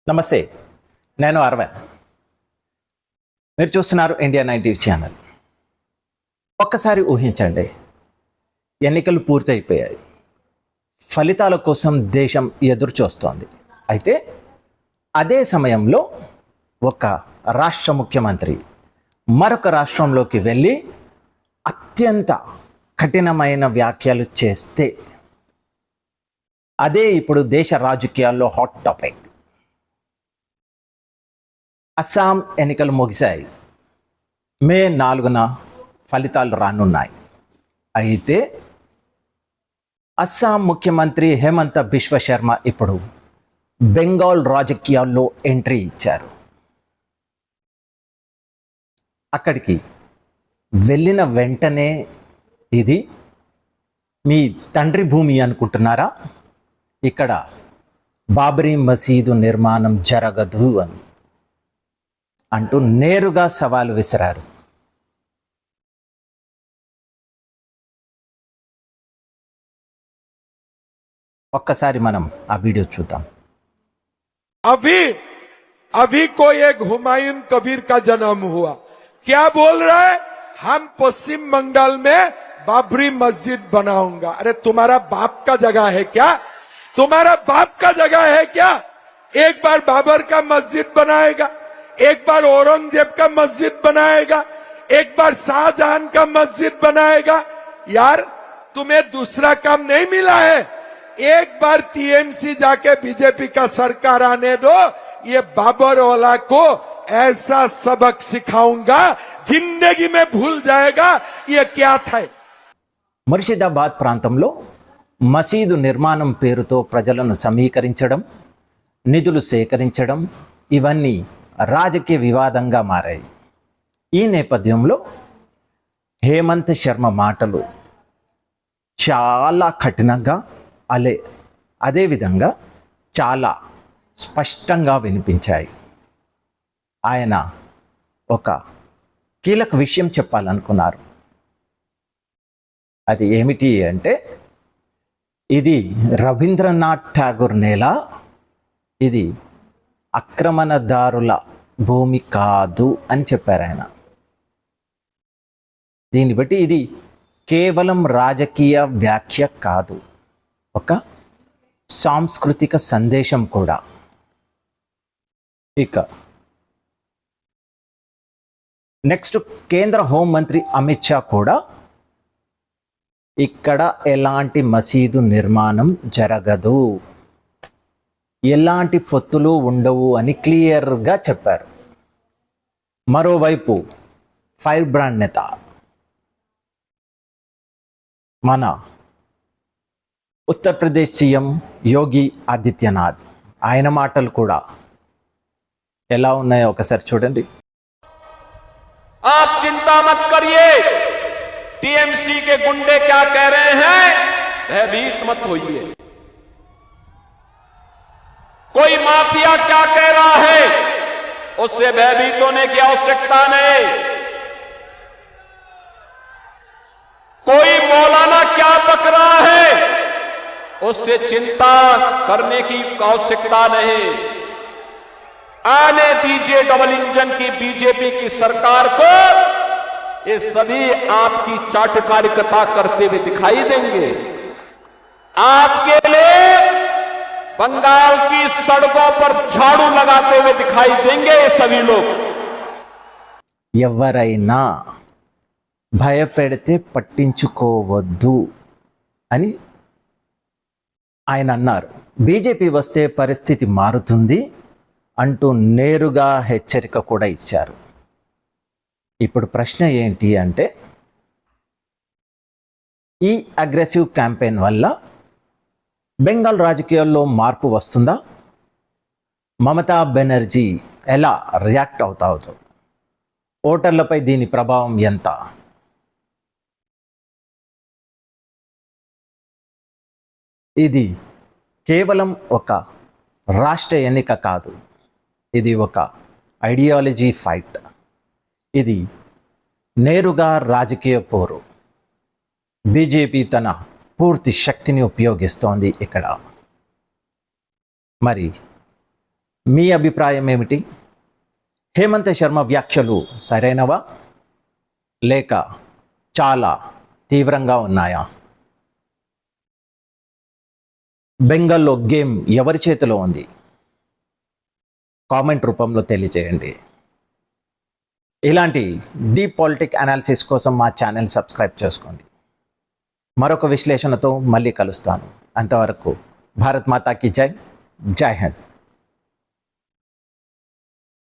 నమస్తే, నేను అరవింద్. మీరు చూస్తున్నారు ఇండియా 90 ఛానల్. ఒక్కసారి ఊహించండి, ఎన్నికలు పూర్తయిపోయాయి, ఫలితాల కోసం దేశం ఎదురు చూస్తోంది. అయితే అదే సమయంలో ఒక రాష్ట్ర ముఖ్యమంత్రి మరొక రాష్ట్రంలోకి వెళ్ళి అత్యంత కఠినమైన వ్యాఖ్యలు చేస్తే అదే ఇప్పుడు దేశ రాజకీయాల్లో హాట్ టాపిక్. అస్సాం ఎన్నికలు ముగిశాయి. మే 4న ఫలితాలు రానున్నాయి. అయితే అస్సాం ముఖ్యమంత్రి హేమంత బిశ్వ శర్మ ఇప్పుడు బెంగాల్ రాజకీయాల్లో ఎంట్రీ ఇచ్చారు. అక్కడికి వెళ్ళిన వెంటనే ఇది మీ తండ్రి భూమి అనుకుంటున్నారా? ఇక్కడ బాబ్రీ మసీదు నిర్మాణం జరగదు అని అంటూ నేరుగా సవాలు విసిరారు. ఒక్కసారి మనం ఆ వీడియో చూద్దాం. अभी को एक हुमायूं कबीर का जन्म हुआ. क्या बोल रहा है? हम पश्चिम बंगाल में बाबरी मस्जिद बनाऊंगा. अरे तुम्हारा बाप का जगह है क्या? तुम्हारा बाप का जगह है क्या? एक बार बाबर का मस्जिद बनाएगा, एक बार औरंगजेब का मस्जिद बनाएगा, एक बार शाहजहां का मस्जिद बनाएगा. यार तुम्हें दूसरा काम नहीं मिला है? एक बार टीएमसी जाके बीजेपी का सरकार आने दो. ये बाबर वाला को ऐसा सबक सिखाऊंगा, जिंदगी में भूल जाएगा ये क्या था. ముర్షిదాబాద్ ప్రాంతంలో మసీదు నిర్మాణం పేరుతో ప్రజలను సమీకరించడం, నిధులు సేకరించడం, ఇవన్నీ రాజకీయ వివాదంగా మారాయి. ఈ నేపథ్యంలో హేమంత్ శర్మ మాటలు చాలా కఠినంగా, అదేవిధంగా చాలా స్పష్టంగా వినిపించాయి. ఆయన ఒక కీలక విషయం చెప్పాలనుకున్నారు. అది ఏమిటి అంటే, ఇది రవీంద్రనాథ్ ఠాగూర్ నేల, ఇది ఆక్రమణదారుల భూమి కాదు అని చెప్పారు ఆయన. దీన్ని బట్టి ఇది కేవలం రాజకీయ వ్యాఖ్య కాదు, ఒక సాంస్కృతిక సందేశం కూడా. ఇక నెక్స్ట్, కేంద్ర హోంమంత్రి అమిత్ షా కూడా ఇక్కడ ఎలాంటి మసీదు నిర్మాణం జరగదు, ఎలాంటి పొత్తులు ఉండవు అని క్లియర్గా చెప్పారు. మరోవైపు ఫైర్ బ్రాండ్ నేత మన ఉత్తరప్రదేశ్ సీఎం యోగి ఆదిత్యనాథ్, ఆయన మాటలు కూడా ఎలా ఉన్నాయో ఒకసారి చూడండి. आप चिंता मत करिए, टीएमसी के गुंडे क्या कह रहे हैं, भयभीत मत होइए. कोई माफिया क्या कह रहा है, उससे भयभीत होने की आवश्यकता नहीं. कोई मौलाना क्या बक रहा है, उससे चिंता करने की आवश्यकता नहीं. आने दीजिए डबल इंजन की बीजेपी की सरकार को. ये सभी आपकी चाटकारिता करते हुए दिखाई देंगे. आपके लिए बंगाल की सड़कों पर झाड़ू लगाते हुए दिखाई देंगे ये सभी लोग. ఎవరైనా భయపెడితే పట్టించుకోవద్దు అని ఆయన అన్నారు. బీజేపీ వస్తే పరిస్థితి మారుతుంది అంటూ నేరుగా హెచ్చరిక కూడా ఇచ్చారు. ఇప్పుడు ప్రశ్న ఏంటి అంటే, ఈ అగ్రెసివ్ క్యాంపెయిన్ వల్ల బెంగాల్ రాజకీయాల్లో మార్పు వస్తుందా? మమతా బెనర్జీ ఎలా రియాక్ట్ అవుతారు? ఓటర్లపై దీని ప్రభావం ఎంత? ఇది కేవలం ఒక రాష్ట్ర ఎన్నిక కాదు, ఇది ఒక ఐడియాలజీ ఫైట్. ఇది నేరుగా రాజకీయ పోరు. బీజేపీ తన పూర్తి శక్తిని ఉపయోగిస్తోంది ఇక్కడ. మరి మీ అభిప్రాయం ఏమిటి? హేమంత్ శర్మ వ్యాఖ్యలు సరైనవా లేక చాలా తీవ్రంగా ఉన్నాయా? బెంగాల్లో గేమ్ ఎవరి చేతిలో ఉంది? కామెంట్ రూపంలో తెలియజేయండి. ఇలాంటి డీప్ పాలిటిక్ అనాలిసిస్ కోసం మా ఛానల్ సబ్స్క్రైబ్ చేసుకోండి. మరొక విశ్లేషణతో మళ్ళీ కలుస్తాను. అంతవరకు భారత్ మాతాకి జై. జై హింద్.